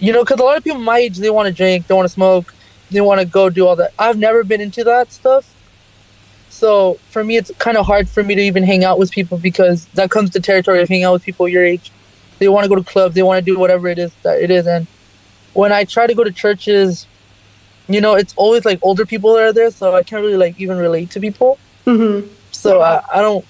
because a lot of people my age, they want to drink, they want to smoke, they want to go do all that. I've never been into that stuff. So for me, it's kind of hard for me to even hang out with people because that comes to territory of hanging out with people your age. They want to go to clubs, they want to do whatever it is that it is. And when I try to go to churches, it's always like older people that are there, so I can't really like even relate to people. Mm-hmm. So I don't.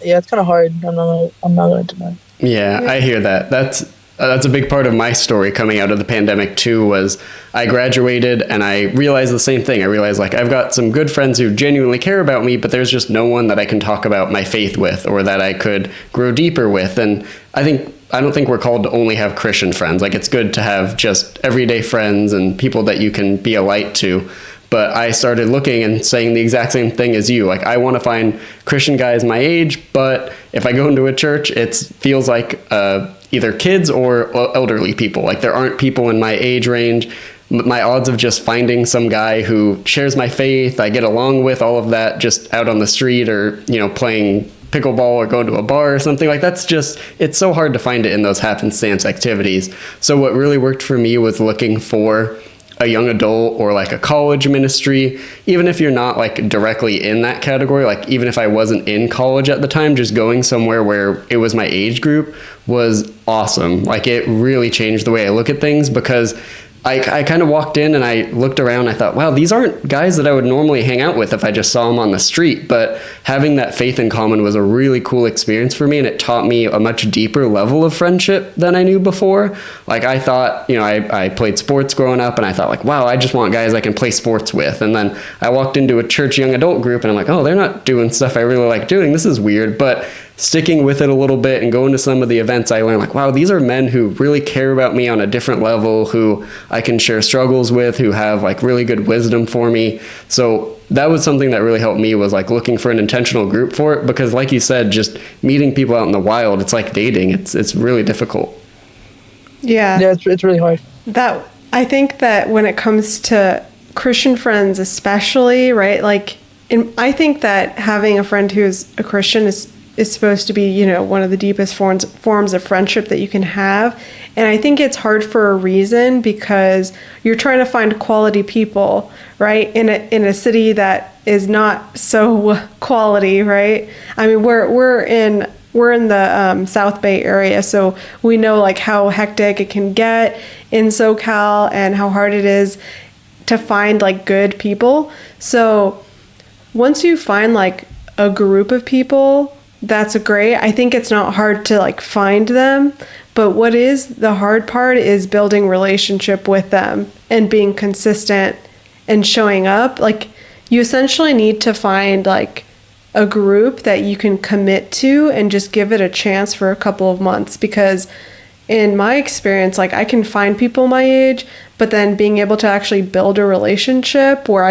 Yeah, it's kind of hard. I'm not going to deny. Yeah, I hear that. That's a big part of my story coming out of the pandemic too, was I graduated and I realized the same thing. I realized like I've got some good friends who genuinely care about me, but there's just no one that I can talk about my faith with or that I could grow deeper with. And I don't think we're called to only have Christian friends. Like it's good to have just everyday friends and people that you can be a light to. But I started looking and saying the exact same thing as you. Like, I want to find Christian guys my age, but if I go into a church, it feels like either kids or elderly people. Like, there aren't people in my age range. My odds of just finding some guy who shares my faith, I get along with, all of that, just out on the street or, playing pickleball or going to a bar or something, like it's so hard to find it in those happenstance activities. So what really worked for me was looking for a young adult or like a college ministry, even if you're not like directly in that category, like even if I wasn't in college at the time, just going somewhere where it was my age group was awesome. Like it really changed the way I look at things because I kind of walked in and I looked around. I thought, wow, these aren't guys that I would normally hang out with if I just saw them on the street. But having that faith in common was a really cool experience for me. And it taught me a much deeper level of friendship than I knew before. Like I thought, I played sports growing up and I thought like, wow, I just want guys I can play sports with. And then I walked into a church young adult group and I'm like, oh, they're not doing stuff I really like doing. This is weird. But sticking with it a little bit and going to some of the events, I learned like, wow, these are men who really care about me on a different level, who I can share struggles with, who have like really good wisdom for me. So that was something that really helped me, was like looking for an intentional group for it, because like you said, just meeting people out in the wild, it's like dating. It's really difficult. Yeah. Yeah, it's really hard. I think that when it comes to Christian friends especially, right? Like, I think that having a friend who's a Christian is supposed to be, one of the deepest forms of friendship that you can have. And I think it's hard for a reason, because you're trying to find quality people, right? In a city that is not so quality, right? I mean, we're in the South Bay area, so we know like how hectic it can get in SoCal and how hard it is to find like good people. So once you find like a group of people, that's great. I think it's not hard to like find them, but what is the hard part is building relationship with them and being consistent and showing up. Like, you essentially need to find like a group that you can commit to and just give it a chance for a couple of months, because in my experience, like I can find people my age, but then being able to actually build a relationship where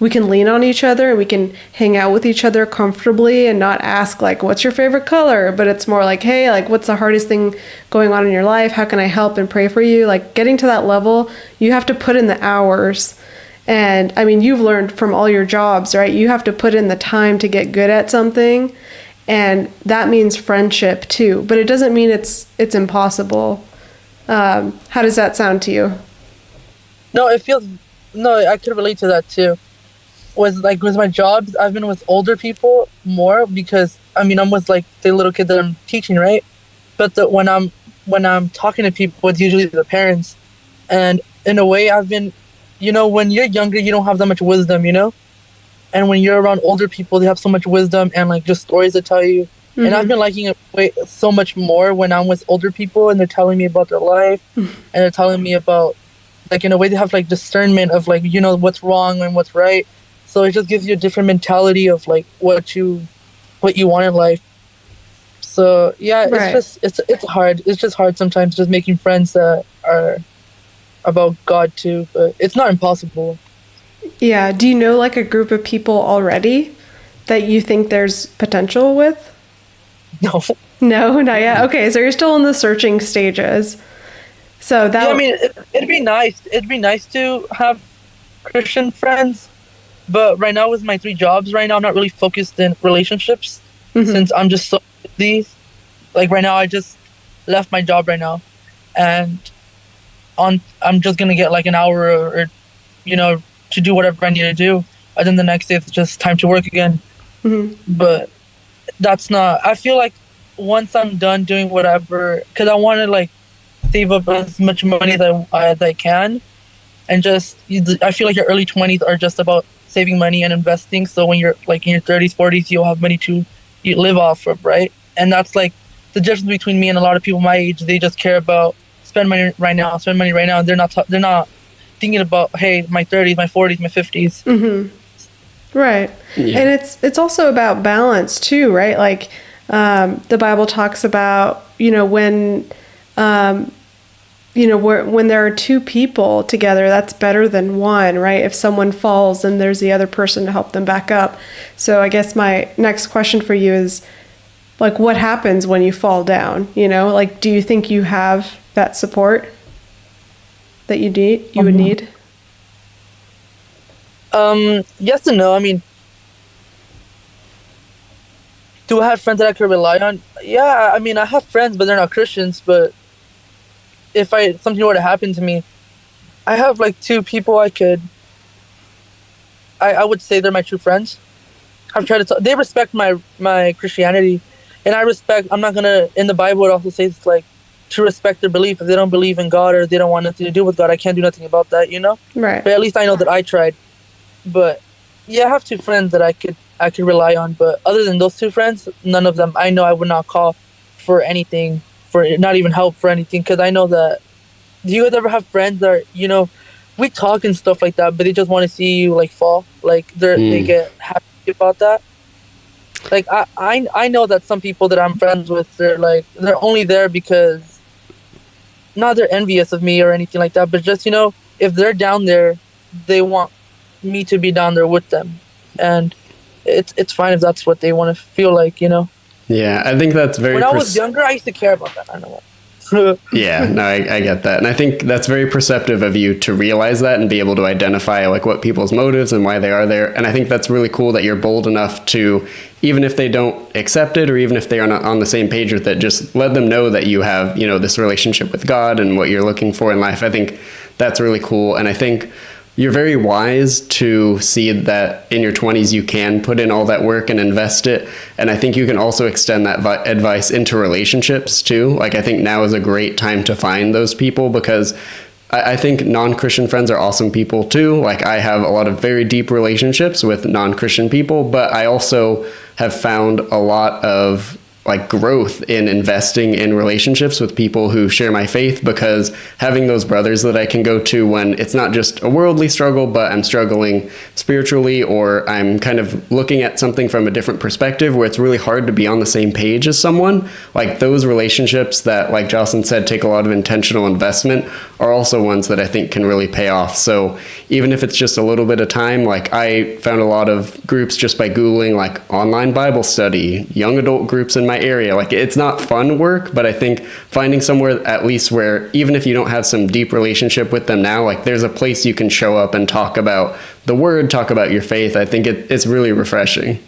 we can lean on each other and we can hang out with each other comfortably and not ask like, what's your favorite color? But it's more like, hey, like what's the hardest thing going on in your life? How can I help and pray for you? Like getting to that level, you have to put in the hours. And I mean, you've learned from all your jobs, right? You have to put in the time to get good at something. And that means friendship too, but it doesn't mean it's impossible. How does that sound to you? No, I could relate to that too. With my jobs, I've been with older people more because I'm with like the little kid that I'm teaching, right? But when I'm talking to people, it's usually the parents, and in a way, I've been, when you're younger, you don't have that much wisdom, and when you're around older people, they have so much wisdom and like just stories to tell you. Mm-hmm. And I've been liking it so much more when I'm with older people and they're telling me about their life and they're telling me about, like, in a way they have like discernment of like, what's wrong and what's right. So it just gives you a different mentality of like what you want in life. So yeah, right. It's hard. It's just hard sometimes just making friends that are about God too, but it's not impossible. Yeah. Do you know like a group of people already that you think there's potential with? No. No, not yet. Okay, so you're still in the searching stages. So that. Yeah, it'd be nice. It'd be nice to have Christian friends, but right now with my 3 jobs, right now I'm not really focused in relationships since I'm just so busy. Like right now, I just left my job right now, and I'm just gonna get like an hour or you know, to do whatever I need to do. And then the next day it's just time to work again. But that's not. I feel like once I'm done doing whatever, because I want to like save up as much money as I can, and just I feel like your early 20s are just about saving money and investing. So when you're like in your 30s, 40s, you'll have money to you live off of, right? And that's like the difference between me and a lot of people my age. They just care about spend money right now, and they're not thinking about, hey, my 30s, my 40s, my 50s. Right. Yeah. And it's also about balance too, right? Like the Bible talks about, when when there are two people together, that's better than one, right? If someone falls, then there's the other person to help them back up. So I guess my next question for you is, like, what happens when you fall down? Like, do you think you have that support that you would need? Yes and no. I mean, do I have friends that I could rely on? Yeah, I mean, I have friends, but they're not Christians. But if something were to happen to me, I have like two people I would say they're my true friends. I've tried to they respect my Christianity, and I'm not gonna, in the Bible it also says like to respect their belief. If they don't believe in God or they don't want nothing to do with God, I can't do nothing about that, Right. But at least I know that I tried. But yeah, I have two friends that I could rely on. But other than those two friends, none of them. I know I would not call for anything, for not even help for anything, because I know that. Do you guys ever have friends that we talk and stuff like that, but they just want to see you like fall, like they get happy about that? Like I know that some people that I'm friends with, they're only there because not they're envious of me or anything like that, but just if they're down there, they want me to be down there with them, and it's fine if that's what they want to feel like. Yeah, I think that's very. When I was younger, I used to care about that. I know. Yeah, no, I get that. And I think that's very perceptive of you to realize that and be able to identify like what people's motives and why they are there. And I think that's really cool that you're bold enough to, even if they don't accept it or even if they are not on the same page with it, just let them know that you have, this relationship with God and what you're looking for in life. I think that's really cool. And I think you're very wise to see that in your 20s you can put in all that work and invest it. And I think you can also extend that advice into relationships too. Like, I think now is a great time to find those people, because I think non-Christian friends are awesome people too. Like, I have a lot of very deep relationships with non-Christian people, but I also have found a lot of like growth in investing in relationships with people who share my faith, because having those brothers that I can go to when it's not just a worldly struggle, but I'm struggling spiritually, or I'm kind of looking at something from a different perspective where it's really hard to be on the same page as someone, like those relationships that, like Jocelyn said, take a lot of intentional investment are also ones that I think can really pay off. So even if it's just a little bit of time, like I found a lot of groups just by Googling like online Bible study, young adult groups in my area. Like, it's not fun work, but I think finding somewhere at least where even if you don't have some deep relationship with them now, like there's a place you can show up and talk about the word, talk about your faith. I think it's really refreshing.